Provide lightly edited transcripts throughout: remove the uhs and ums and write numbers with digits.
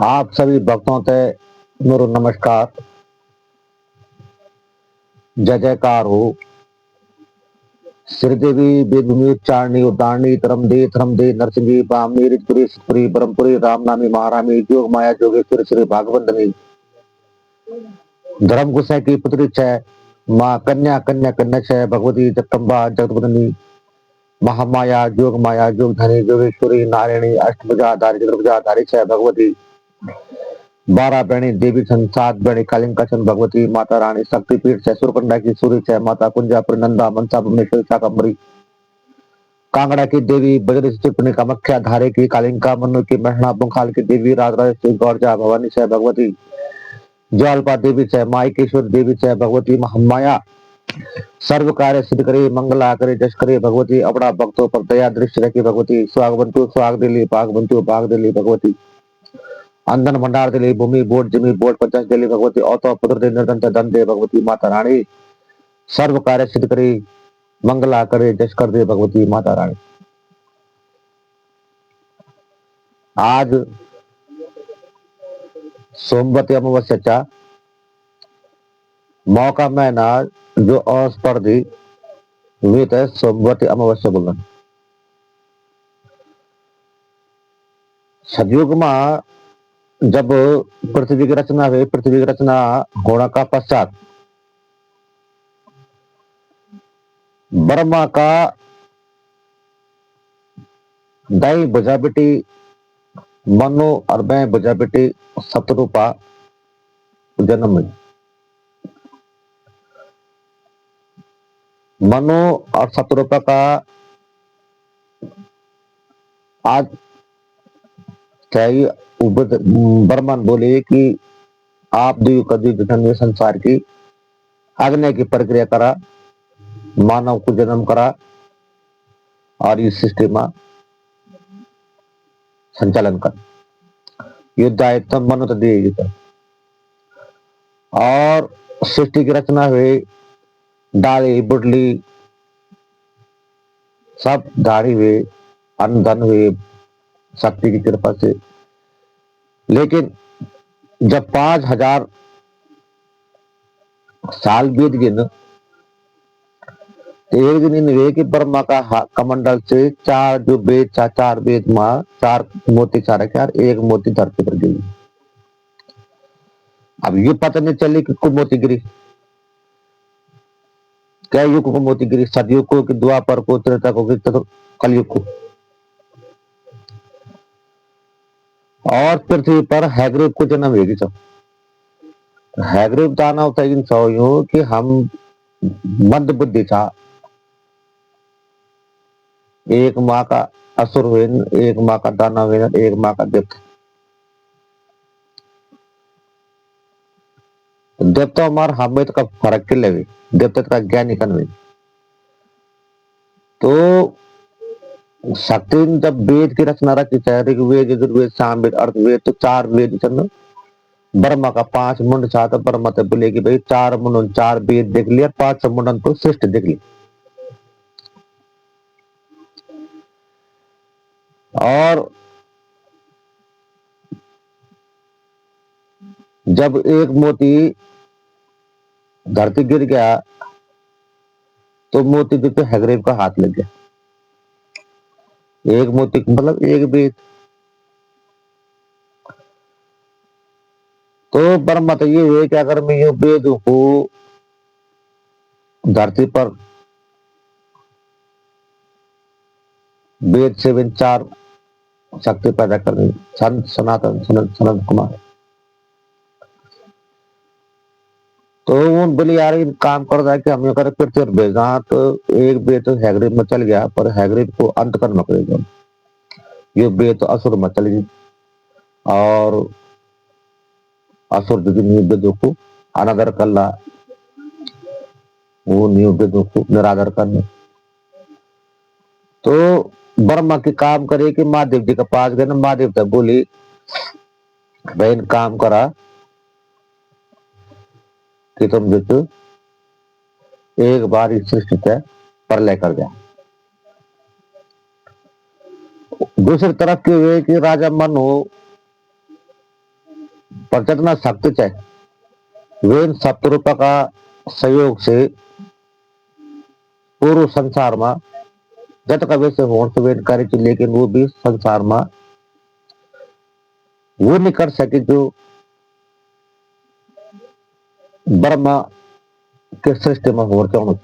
आप सभी भक्तों से मेरा नमस्कार। जय जयकार हो। श्रीदेवी वेदभूमि चारणी उदारणी धर्म दे नरसिंही बामनी रिजपुरी सुपुरी ब्रह्मपुरी रामनामी महारामी जोग माया जोगेश्वरी श्री भागवंदनी धर्म गुसाई की पुत्री छह माँ कन्या कन्या कन्या छह भगवती जगदम्बा जगदनी महामाया जोग धनी जोगेश्वरी नारायणी अष्टभुजा धारी चतुर्भुजा धारी छह भगवती 12 बहनी देवी छन 7 बहनी कालिंका छन भगवती माता रानी शक्तिपीठ छह सुरकंडा की सूर्य छह माता कुंजापुर नंदा मनसा भुवनेश्वरी शाकंभरी कांगड़ा की देवी बजरी चिपनी कामाख्या धारे की कालिंका मनु की महना बंगाल की देवी राजराजेश्वरी गौरजा भवानी छह भगवती ज्वालपा देवी छह माईकेश्वर देवी छह भगवती महामाया सर्व कार्य सिद्ध करे मंगला करे जश करे भगवती अपना भक्तों पर दया दृष्टि रखी भगवती स्वाग दिली भगवती अंधन भंडार दिली भूमि बोट जमी बोट पंचाश दिली भगवती औतो पुत्र दे निर्धन धन दे भगवती माता रानी सर्व कार्य सिद्ध करे मंगला करे जश कर दे भगवती माता रानी। आज सोमवती अमावस्याचा मौका महीना जो अस्पर्धी वेत है सोमवती अमावस्या बोलन सतयुग में जब पृथ्वी की रचना हुई पृथ्वी की रचना होने का पश्चात ब्रह्मा का दाई भुजा बेटी मनु और मैं भुजा बेटी सतरूपा जन्म हुई। मनु और सतरूपा का आज ब्रह्मन बोले कि आप द्वीप कदी संसार की आग्नेय की प्रक्रिया करा मानव को जन्म करा और इस सृष्टि में संचालन कर युद्ध आए तो मनु तो दिएगी तो और सृष्टि की रचना हुई डाली बुडली सब धारी हुए अन्न धन हुए शक्ति की कृपा से। लेकिन जब 5000 साल बीत गए न एक दिन इन हुए कि ब्रह्मा का कमंडल से चार जो वेद चार वेद में 4 मोती चार रखे और एक मोती धरती पर गिरी। अब ये पता नहीं चली कि को मोती गिरी क्या युग को मोती गिरी सतयुग को कि द्वापर को त्रेता को कि कलयुग को। और पृथ्वी पर हैग्रीव को जन्म होगी सब हैग्रीव दानव था इन सौ कि हम मंद बुद्धि था एक माँ का असुर हुए एक माँ का दानव हुए एक माँ का देवता देवता हमार हमें का फर्क के लगे देवता का ज्ञान निकल हुई तो शक्ति जब वेद की रचना रखी चाहे ऋग्वेद यजुर्वेद सामवेद अर्थवेद तो 4 वेद चंद्र ब्रह्मा का 5 मुंड था तो ब्रह्मा तो बोले कि भाई 4 मुंडन 4 वेद देख लिया 5 मुंडन तो सृष्टि देख ली। और जब एक मोती धरती गिर गया तो मोती जो हैग्रीव का हाथ लग गया एक मोती मतलब एक वेद तो ब्रह्मा तो ये है कि अगर मैं ये वेद को धरती पर वेद से 4 शक्ति पैदा कर दी संत सनातन सनत कुमार तो उन बोले यार काम कर रहा है कि हम कर पृथ्वी पर भेजना तो एक वेद तो हैग्रीव में चल गया पर हैग्रीव को अंत करना पड़ेगा ये वेद तो असुर में चल गई और असुर वेदों को अनादर कर ला वो न्यू वेदों को निरादर करने तो ब्रह्मा की काम करे कि महादेव जी के पास गए ना महादेव तक बोली बहन काम करा कि तुम जो एक बार इस सृष्टि से प्रलय कर दिया। दूसरी तरफ की हुए कि राजा मनु पर जितना शक्ति है वे इन शत्रुपा का सहयोग से पूरे संसार में जत कभी से होड़ से वेट करे लेकिन वो भी संसार में वो नहीं कर सके जो ब्रह्मा के सृष्टि में होड़ चाहूँ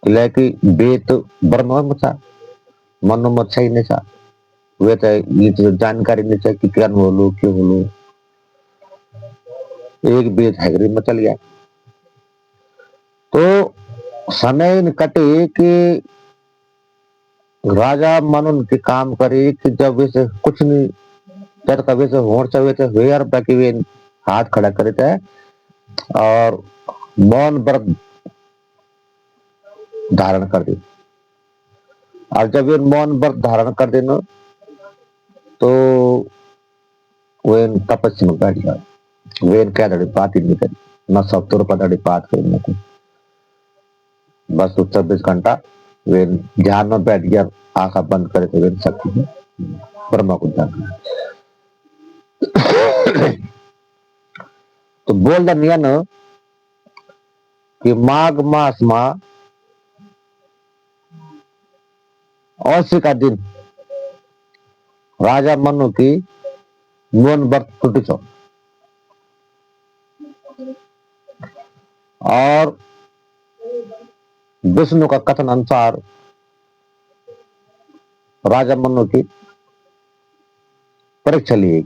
लेकिन वेद ब्रह्मा में था मनो में ही नहीं था वे तो ये जानकारी नहीं चाहिए कि क्या बोलो क्यों बोलो एक वेद हैगरी में चल गया तो समय कटे कि राजा मनन के काम करे कि जब वैसे कुछ नहीं जब कभी से होड़ चवे थे वे यार बाकी वे हाथ खड़ा करे थे और मौन व्रत धारण कर दी और जब वे मौन व्रत धारण कर देना तो वे तपस्या में बैठ गया वे क्या दड़ी बात ही नहीं करी न सब तुर पर दड़ी बात करी न कुछ बस 24 घंटा वे ध्यान में बैठ गया आंखा बंद करे थे वे शक्ति में ब्रह्मा को जान तो बोल दिया न कि माघ मास में औसी का दिन राजा मनु की मौन व्रत टूटी छो और विष्णु का कथन अनुसार राजा मनु की परीक्षा ली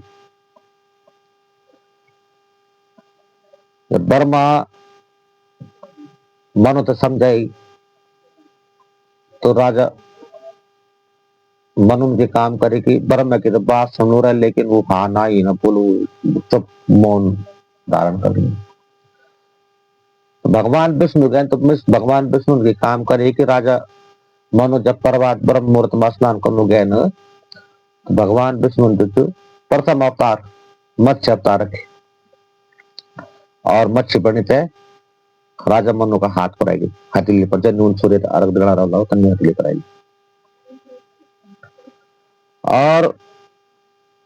ब्रह्मा मनु तो समझाई तो राजा मनु के काम करे कि ब्रह्मा की तो बात सुनो रहा है लेकिन वो हाँ ना ही ना बोलो चुप मौन धारण कर रही तो भगवान विष्णु गए तो भगवान विष्णु के काम करे कि राजा मनु जब प्रभात ब्रह्म मुहूर्त में स्नान करने गए न तो भगवान विष्णु ने प्रथम अवतार मत्स्य अवतार रखे और मत्स्य बनी थे राजा मनु का हाथ कराएगी हथेली पर जब नून सूर्य अर्घ दिखा रहा हो तन्नी हथेली कराएगी और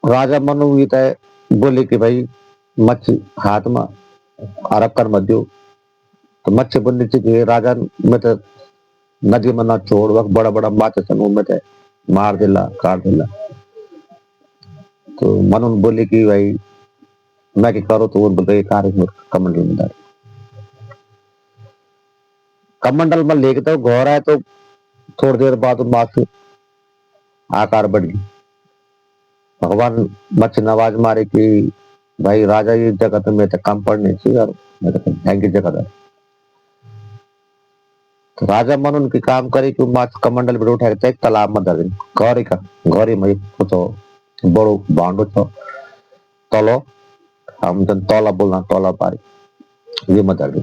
राजा मनु भी तय बोले कि भाई मच्छी हाथ में अरब कर मत दो तो मच्छी बोलने चाहिए राजा में तो नदी में ना छोड़ वक्त बड़ा बड़ा माच समूह में थे मार दिला काट दिला तो मनु बोले कि भाई मैं क्या करो तो वो बोलते कार्य कमंडल में डाल कमंडल में लेके तो घोर है तो थोड़ी देर बाद माछ आकार बढ़ गई भगवान मच्छी नवाज मारे कि भाई राजा ये जगत में तो कम पड़ने चाहिए और मैं तो महंगी जगत है तो राजा मन उनकी काम करे कि माछ कमंडल में उठाए एक तालाब में धर गौरी में कुछ बड़ो भांडो छो तलो हम जन तौला बोलना तौला पारी ये मत धर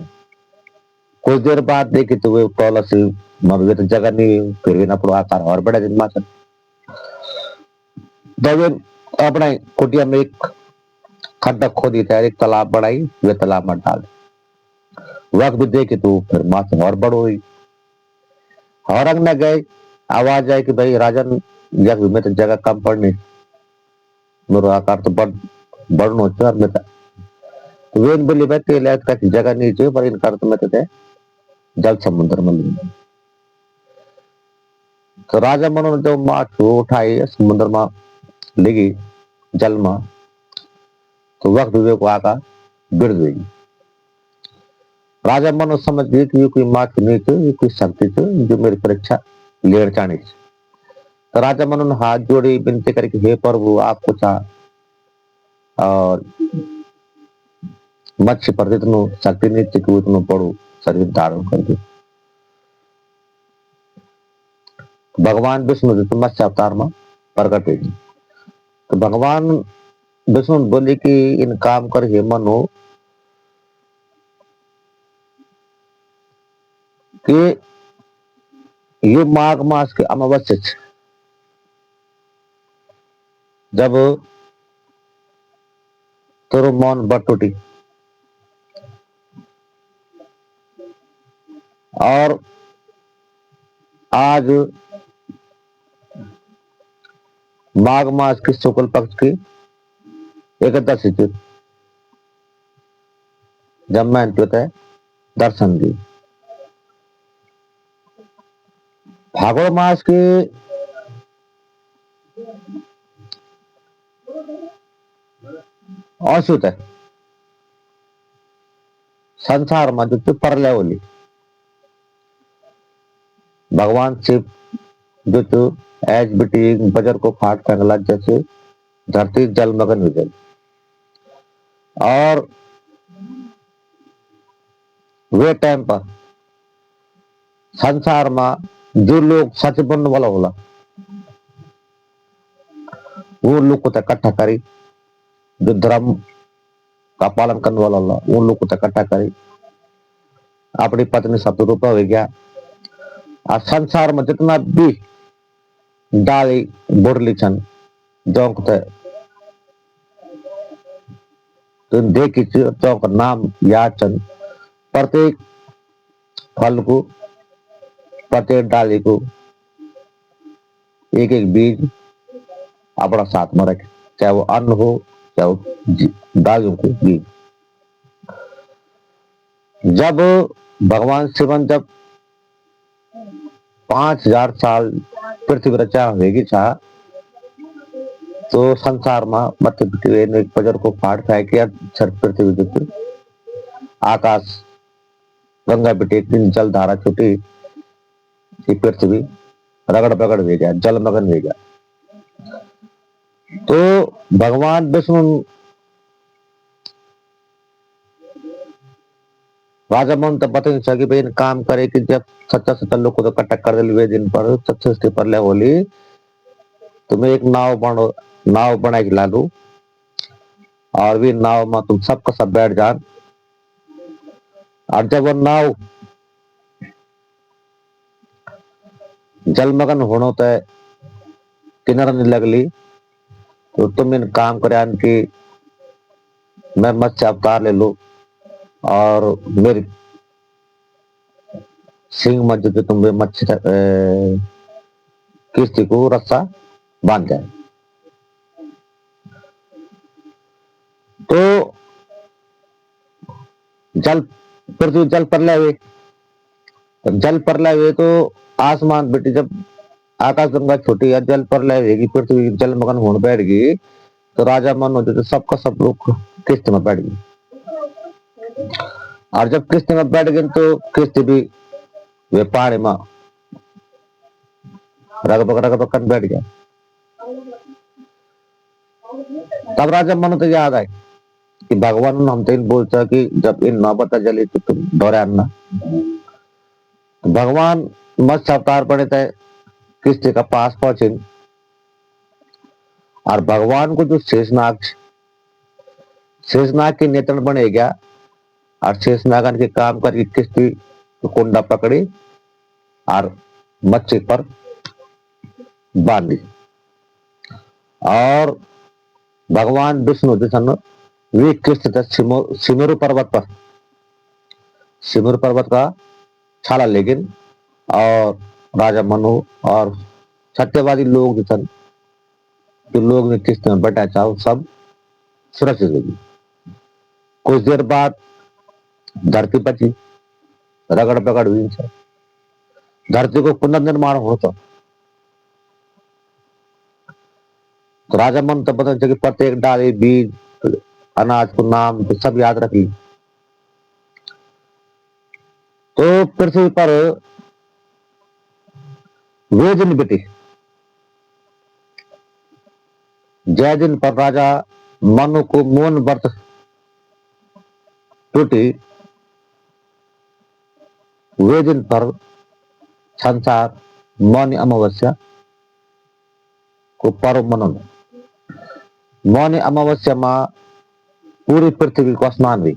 कुछ देर बाद देखे तो वे तौला से मवे तो जगह नहीं फिर भी ना पड़ो आकार और बड़ा दिन माछ तब अपने कुटिया में एक खड्डा खोदी था एक तालाब बढ़ाई वे तालाब में डाल वक्त भी देखे तो फिर माछ और बड़ो हुई हौरंग न गए आवाज आई कि भाई राजन यक में तो जगह कम पड़नी मेरा आकार तो बढ़नो चाहिए में तो वे बोली भाई तेल का जगह नहीं चाहिए पर इनकार तो मैं तो जल समुद्र में लूंगा तो राजा मनो ने जो माछ उठाई समुद्र में लगी जल में तो वक्त वे को आका गिर गई राजा मनो समझ गए कि ये कोई माछ नहीं थे ये कोई शक्ति थे जो मेरी परीक्षा लेर चाणी तो राजा मनो ने हाथ जोड़ी विनती करके हे प्रभु आप कुछ और मत्स्य पर इतनो शक्ति नहीं थी कि वो इतनो बड़ो शरीर धारण कर दे भगवान विष्णु तो मत्स्य अवतार में प्रकट हुई तो भगवान विष्णु बोले कि इन काम कर हे मनो कि ये माघ मास के अमावस्या जब तोरो मौन बटुटी और आज माघ मास की शुक्ल पक्ष की एकदशी थी जब मैं होता है दर्शन दी फागुन मास के अशुत है संसार में जो परले होली भगवान शिव जो तो एज बिटी बजर को फाट कंगला जैसे धरती जलमग्न हो गई और वे टाइम पर संसार में जो लोग सच बनने वाला होला वो लोग को इकट्ठा करी जो धर्म का पालन करने वाला होला वो लोग को इकट्ठा करी अपनी पत्नी शत्रुप हो गया और संसार में जितना भी डाली बुरली छन जोंक तो देखी चौक नाम याद चंद प्रत्येक फल को प्रत्येक डाली को एक एक बीज अपना साथ में रखे चाहे वो अन्न हो चाहे वो डालियों को बीज जब भगवान शिवन जब 5000 साल पृथ्वी रचा होगी चाह तो संसार में मध्य पृथ्वी ने एक पजर को फाड़ फेंकिया छठ पृथ्वी के आकाश गंगा बिटे तीन जल धारा छुटी पृथ्वी रगड़ बगड़ हो गया जल मगन हो गया तो भगवान विष्णु राजा मन तो बता नहीं सके भाई काम करे कि जब सच्चा सच्चा लोग को तो कटक कर दिल दिन पर सच्चे पर ले होली तुम्हें एक नाव बना के ला दू और भी नाव में तुम सबका सब बैठ जान और जब वो नाव जलमग्न होना तो किनारा नहीं लगली तो तुम इन काम करे कि मैं मत्स्य अवतार ले लो और मेरी सिंह में जो तुम मत्स्य किस्ती को रस्सा बांध जाए तो जल पृथ्वी जल प्रलय हुए जल प्रलय हुए तो आसमान बेटी जब आकाश गंगा छोटी या जल प्रलय होगी पृथ्वी जल मगन होने बैठ गई तो राजा मन हो तो सबका सब लोग किस्त में बैठ गए और जब किस्त में बैठ गए तो किस्त भी वे पानी में रगबग बैठ गया तब राजा मन तो याद आए कि भगवान हम तो इन बोलता कि जब इन नौबत जली तो तुम दौरे आना तो भगवान मत्स्य अवतार पड़े थे किस्ती का पास पहुंचे और भगवान को जो शेषनाग की नेतृत्व बने गया और शेषनागन के काम करके किस्ती तो कुंडा पकड़ी और मच्छी पर बांधी और भगवान विष्णु जिसन वे किस्त सिमरु पर्वत का छाला लेकिन और राजा मनु और सत्यवादी लोग जिसन जो लोग ने किस्त में बैठा चाहो सब सुरक्षित होगी कुछ देर बाद धरती बची रगड़ पगड़ हुई धरती को पुनर्निर्माण होता तो राजा मन तो पता कि प्रत्येक डाली बीज अनाज को नाम तो सब याद रख ली तो पृथ्वी पर वे दिन बेटे जय दिन पर राजा मनु को मौन व्रत टूटी वे दिन पर संसार मौन अमावस्या को पर्व मनाना मौन अमावस्या में पूरी पृथ्वी को स्नान हुई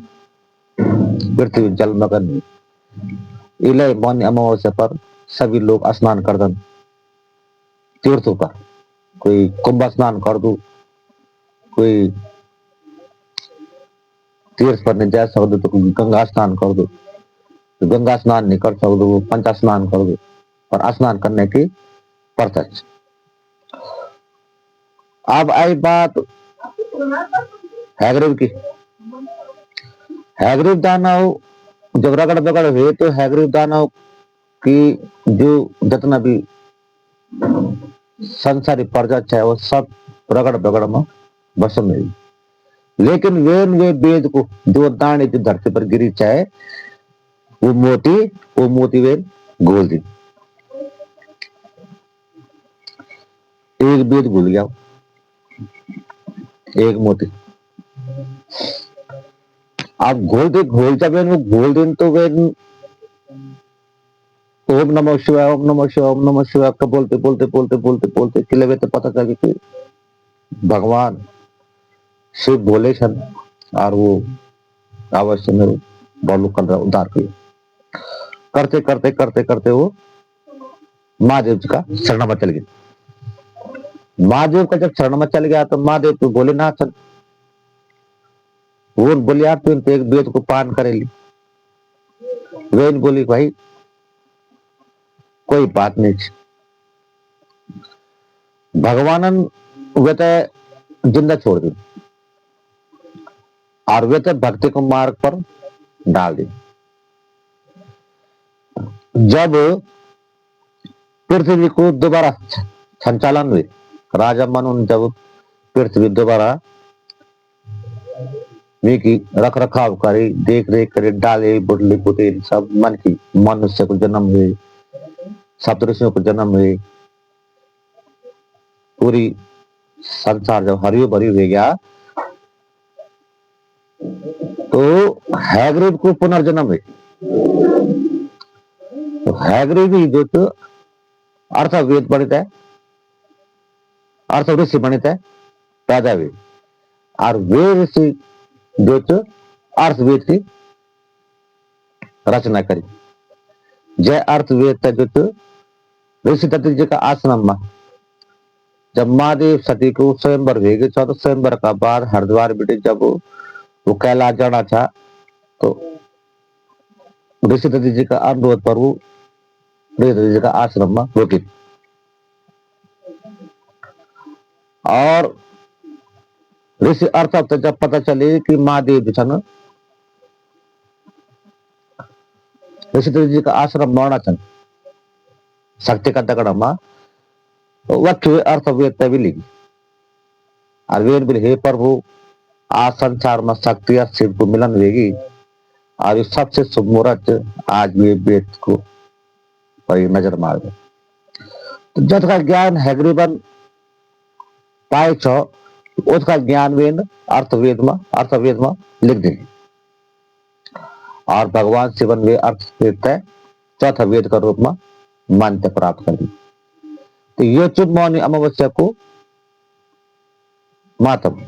पृथ्वी जलमग्न हुई इले मौन अमावस्या पर सभी लोग स्नान कर दन तीर्थों पर कोई कुंभ स्नान कर दो कोई तीर्थ पर नहीं जा सकते तो कोई गंगा स्नान कर दो तो गंगा स्नान नहीं कर सकते पंचा स्नान कर दो पर स्नान करने की प्रत्यक्ष अब आई बात हैग्रीव की हैग्रीव दानव जब रगड़ बगड़ हुए तो हैग्रीव दानव की जो जितना भी संसारी प्रजा है वो सब रगड़ बगड़ में बस में हुई। लेकिन वे वेद को जो दाने जो धरती पर गिरी चाहे वो मोती वे गोल दी। एक वेद भूल गया, एक मोती। आप घोल जब वो घोल दिन तो वे ओम नमः शिवाय ओम नमः शिवाय ओम नमः शिवाय का बोलते बोलते बोलते बोलते बोलते किले तो पता चल कि भगवान शिव बोले सन और वो अवश्य में बॉलू कर उद्धार किया। करते करते करते करते वो महादेव जी का शरण में चल गए। महादेव का जब शरण में चल गया तो महादेव तो बोले ना चल, वो बोले यार तू एक वेद को पान करेली। वेद बोली भाई कोई बात नहीं, भगवानन वे तो जिंदा छोड़ दी और वे तो भक्ति को मार्ग पर डाल दी। जब पृथ्वी को दोबारा संचालन हुई, राजा मनु जब पृथ्वी दोबारा की रख रखाव करी, देख रेख करी, डाले बुडली पुते सब मन की मनुष्य को जन्म हुए, सप्तऋषियों को जन्म हुए, पूरी संसार जब हरियो भरी हो गया तो हैग्रीव को पुनर्जन्म हुए। तो हैग्रीव ही जो तो अर्थवेद बनित है, अर्थ ऋषि बनित है पैदा हुए और वे ऋषि जो तो अर्थवेद की रचना करी। जय अर्थवेद जो तो ऋषि दत्त जी का आश्रम में जब महादेव सती को स्वयंवर भेगे था तो स्वयंवर का बाद हरिद्वार बेटे जब वो कैलाश जाना था तो ऋषि दत्त जी का अनुरोध पर वो ऋषि दत्त जी का आश्रम में रुके और ऋषि अर्थ जब पता चले कि महादेव जो छन ऋषि दत्त जी का आश्रम मौना छन शक्ति का दगड़ में वक्य अर्थवेद भी लिखी और वेद भी हे प्रभु आज संसार में शक्ति और शिव को मिलन होगी और ये सबसे शुभ मुहूर्त आज भी वेद को पर नजर मार दे। तो जब का ज्ञान हैग्रीवन पाए छो उसका ज्ञान वेद अर्थवेद में लिख दे और भगवान शिवन वे अर्थवेद है चौथा वेद का रूप में मान्यता प्राप्त कर दी। तो ये चुप मौनी अमावस्या को मातम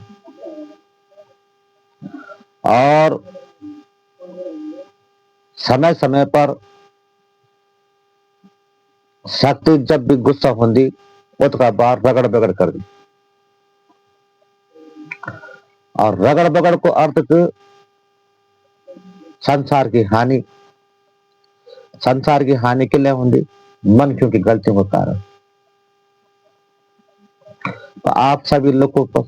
और समय समय पर शक्ति जब भी गुस्सा होंगी उसका बार रगड़ बगड़ कर दी और रगड़ बगड़ को अर्थ संसार की हानि के लिए होंगी मन क्योंकि गलतियों का कारण। तो आप सभी लोगों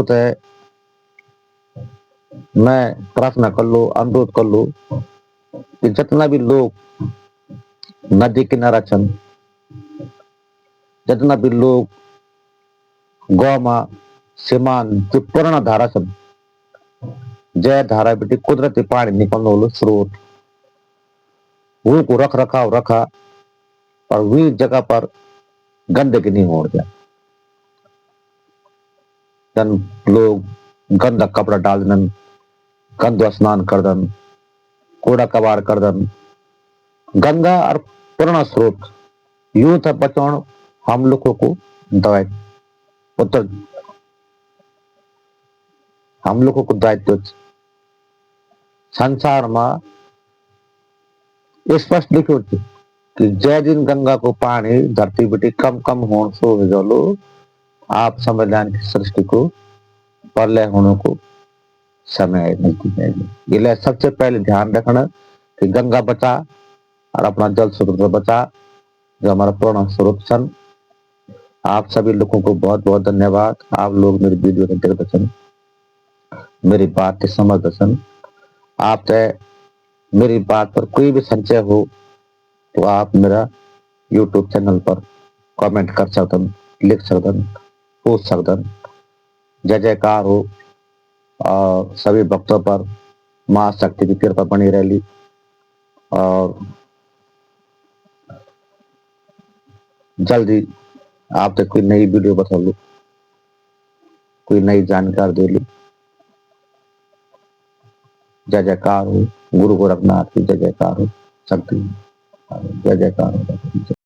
से मैं प्रार्थना कर लो, अनुरोध कर लो कि जितना भी लोग नदी किनारा छन, जितना भी लोग गौमा सीमान जो पुराना धारा छन जय धारा बेटी कुदरती पानी निकलने वालों स्रोत वो को रख रखा और वही जगह पर गंदगी नहीं हो गया। जन लोग गंदा कपड़ा डाल दन, गंदा स्नान कर दन, कूड़ा कबाड़ कर दन, गंगा और पुराना स्रोत यूं था बचाना हम लोगों को दवाई उत्तर हम लोगों को दायित्व संसार में स्पष्ट लिखो कि जय दिन गंगा को पानी धरती बेटी कम कम होने सो जलो आप संविधान की सृष्टि को प्रलय होने को समय नजदीक है। इसलिए सबसे पहले ध्यान रखना कि गंगा बचा और अपना जल स्रोत बचा जो हमारा पुराना स्रोत छन। आप सभी लोगों को बहुत बहुत धन्यवाद। आप लोग मेरी वीडियो को देखते मेरी बात ते समझ दसन। आप चाहे मेरी बात पर कोई भी संशय हो तो आप मेरा यूट्यूब चैनल पर कमेंट कर सकदन, लिख सकदन, पूछ सकदन। जय जयकार हो और सभी भक्तों पर माँ शक्ति की कृपा बनी रही और जल्दी आप तक कोई नई वीडियो बता लू, कोई नई जानकारी दे लू। जय जयकार हो, गुरु गोरखनाथ की जय जयकार हो, शक्ति जय जयकार हो।